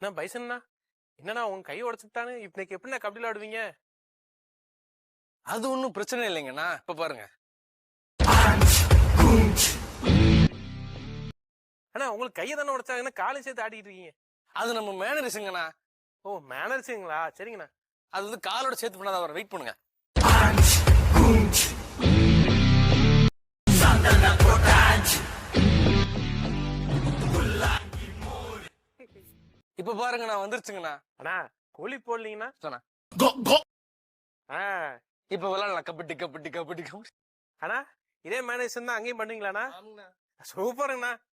என்ன பைசன்னா என்னண்ணா உங்க கை உடைச்சுட்டானு இன்னைக்கு எப்படிண்ணா கபடி விளையாடுவீங்க? அது ஒண்ணும் பிரச்சனை இல்லைங்கண்ணா. இப்ப பாருங்க. அண்ணா உங்களுக்கு கையை தானே உடைச்சாங்கன்னா காலையும் சேர்த்து ஆடிட்டு இருக்கீங்க. அது நம்ம மேனரிஸுங்கண்ணா. ஓ மேனர்ஸுங்களா? சரிங்கண்ணா. அது வந்து காலோட சேர்த்து பண்ணாத, அவரை வெயிட் பண்ணுங்க. இப்ப பாருங்கண்ணா, வந்துருச்சுங்கண்ணா. அண்ணா கோழி போடலீங்கண்ணா. சொன்னா ஆ இப்ப விளையாடலாம். கபடி கபடி கபடி கபடி. அண்ணா இதே மேனேஜ் தான் அங்கேயும் பண்ணுவீங்களாண்ணா? சூப்பருங்கண்ணா.